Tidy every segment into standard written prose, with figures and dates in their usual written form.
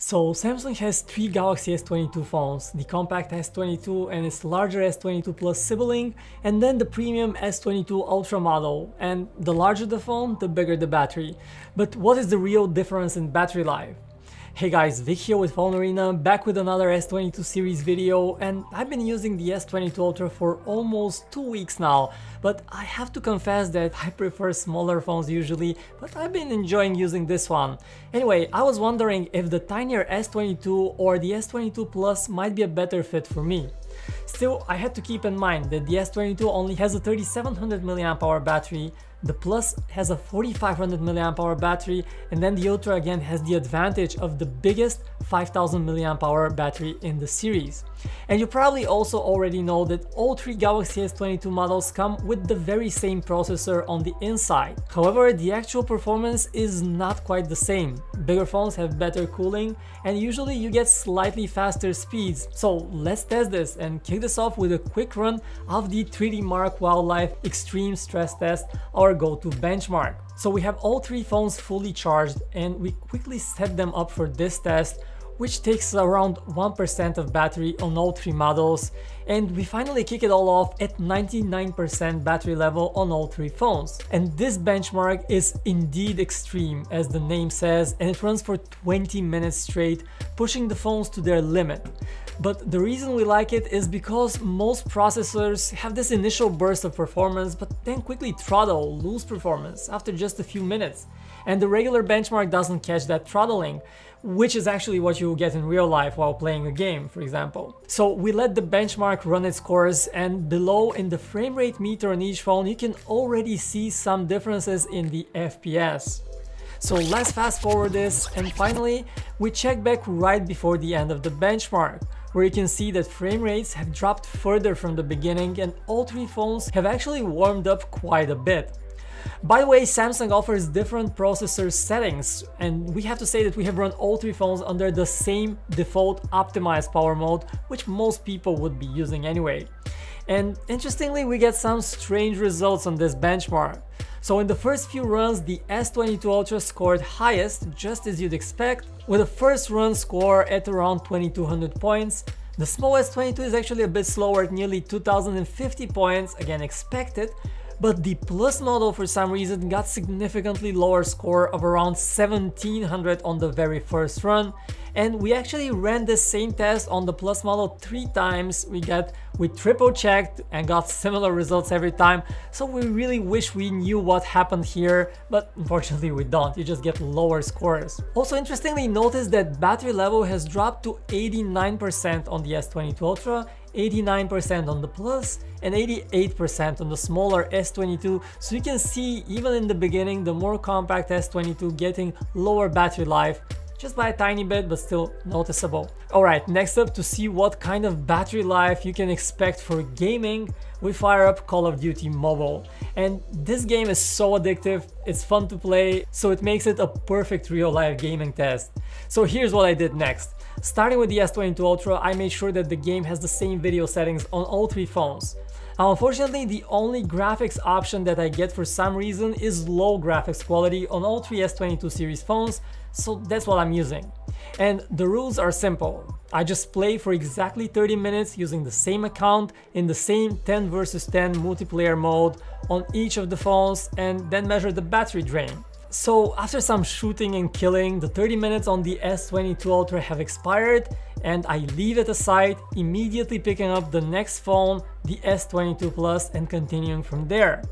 So Samsung has three Galaxy S22 phones, the compact S22 and its larger S22 Plus sibling, and then the premium S22 Ultra model, and the larger the phone, the bigger the battery. But what is the real difference in battery life? Hey guys, Vic here with Phone Arena, back with another S22 series video, and I've been using the S22 Ultra for almost 2 weeks now, but I have to confess that I prefer smaller phones usually, but I've been enjoying using this one. Anyway, I was wondering if the tinier S22 or the S22 Plus might be a better fit for me. Still, I had to keep in mind that the S22 only has a 3700 mAh battery, the Plus has a 4500 mAh battery, and then the Ultra again has the advantage of the biggest 5000 mAh battery in the series. And you probably also already know that all three Galaxy S22 models come with the very same processor on the inside. However, the actual performance is not quite the same. Bigger phones have better cooling, and usually you get slightly faster speeds. So let's test this and kick this off with a quick run of the 3D Mark Wildlife Extreme Stress Test, our go-to benchmark. So we have all three phones fully charged, and we quickly set them up for this test, which takes around 1% of battery on all three models, and we finally kick it all off at 99% battery level on all three phones. And this benchmark is indeed extreme, as the name says, and it runs for 20 minutes straight, pushing the phones to their limit. But the reason we like it is because most processors have this initial burst of performance but then quickly throttle, lose performance after just a few minutes. And the regular benchmark doesn't catch that throttling, which is actually what you will get in real life while playing a game, for example. So we let the benchmark run its course, and below in the frame rate meter on each phone you can already see some differences in the FPS. So let's fast forward this, and finally we check back right before the end of the benchmark, where you can see that frame rates have dropped further from the beginning and all three phones have actually warmed up quite a bit. By the way, Samsung offers different processor settings, and we have to say that we have run all three phones under the same default optimized power mode, which most people would be using anyway. And interestingly, we get some strange results on this benchmark. So in the first few runs, the S22 Ultra scored highest, just as you'd expect, with a first run score at around 2200 points. The small S22 is actually a bit slower at nearly 2050 points, again expected, but the Plus model for some reason got significantly lower score of around 1700 on the very first run. And we actually ran the same test on the Plus model 3 times. We triple checked and got similar results every time, so we really wish we knew what happened here, but unfortunately we don't, you just get lower scores. Also interestingly, notice that battery level has dropped to 89% on the S22 Ultra, 89% on the Plus, and 88% on the smaller S22, so you can see even in the beginning the more compact S22 getting lower battery life, just by a tiny bit, but still noticeable. Alright, next up, to see what kind of battery life you can expect for gaming, we fire up Call of Duty Mobile. And this game is so addictive, it's fun to play, so it makes it a perfect real-life gaming test. So here's what I did next. Starting with the S22 Ultra, I made sure that the game has the same video settings on all three phones. Now, unfortunately, the only graphics option that I get for some reason is low graphics quality on all three S22 series phones, so that's what I'm using. And the rules are simple. I just play for exactly 30 minutes using the same account in the same 10 versus 10 multiplayer mode on each of the phones, and then measure the battery drain. So after some shooting and killing, the 30 minutes on the S22 Ultra have expired, and I leave it aside, immediately picking up the next phone, the S22 Plus, and continuing from there.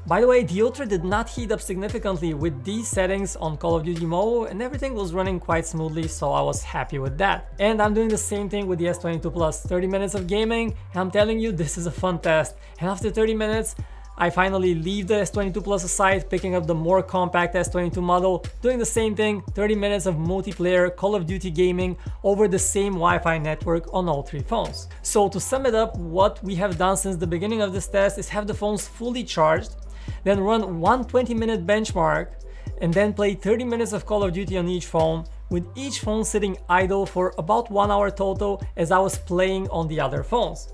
By the way, the Ultra did not heat up significantly with these settings on Call of Duty Mobile, and everything was running quite smoothly, so I was happy with that. And I'm doing the same thing with the S22 Plus, 30 minutes of gaming, and I'm telling you, this is a fun test. And after 30 minutes, I finally leave the S22 Plus aside, picking up the more compact S22 model, doing the same thing, 30 minutes of multiplayer Call of Duty gaming over the same Wi-Fi network on all three phones. So to sum it up, what we have done since the beginning of this test is have the phones fully charged, then run one 20-minute benchmark, and then play 30 minutes of Call of Duty on each phone, with each phone sitting idle for about 1 hour total as I was playing on the other phones.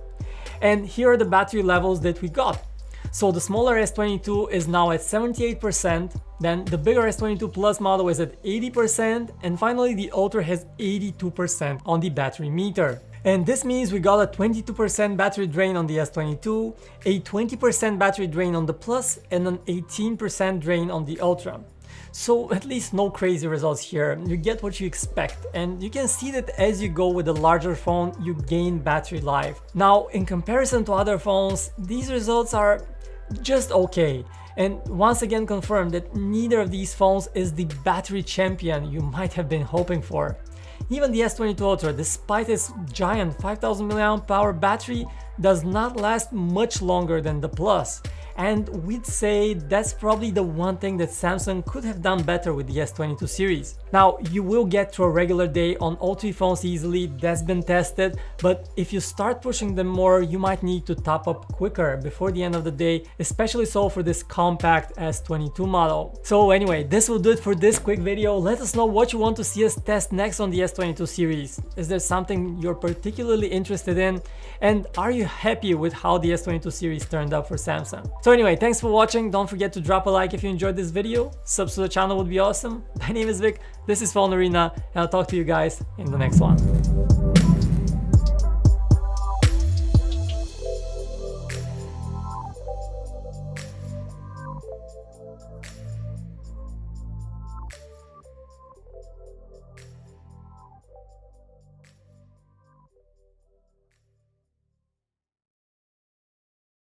And here are the battery levels that we got. So the smaller S22 is now at 78%, then the bigger S22 Plus model is at 80%, and finally the Ultra has 82% on the battery meter. And this means we got a 22% battery drain on the S22, a 20% battery drain on the Plus, and an 18% drain on the Ultra. So at least no crazy results here, you get what you expect, and you can see that as you go with a larger phone, you gain battery life. Now, in comparison to other phones, these results are just okay, and once again confirm that neither of these phones is the battery champion you might have been hoping for. Even the S22 Ultra, despite its giant 5000 mAh battery, does not last much longer than the Plus. And we'd say that's probably the one thing that Samsung could have done better with the S22 series. Now, you will get through a regular day on all three phones easily, that's been tested, but if you start pushing them more, you might need to top up quicker before the end of the day, especially so for this compact S22 model. So anyway, this will do it for this quick video. Let us know what you want to see us test next on the S22 series. Is there something you're particularly interested in? And are you happy with how the S22 series turned out for Samsung? So anyway, thanks for watching. Don't forget to drop a like if you enjoyed this video. Subs to the channel would be awesome. My name is Vic, this is Phone Arena, and I'll talk to you guys in the next one.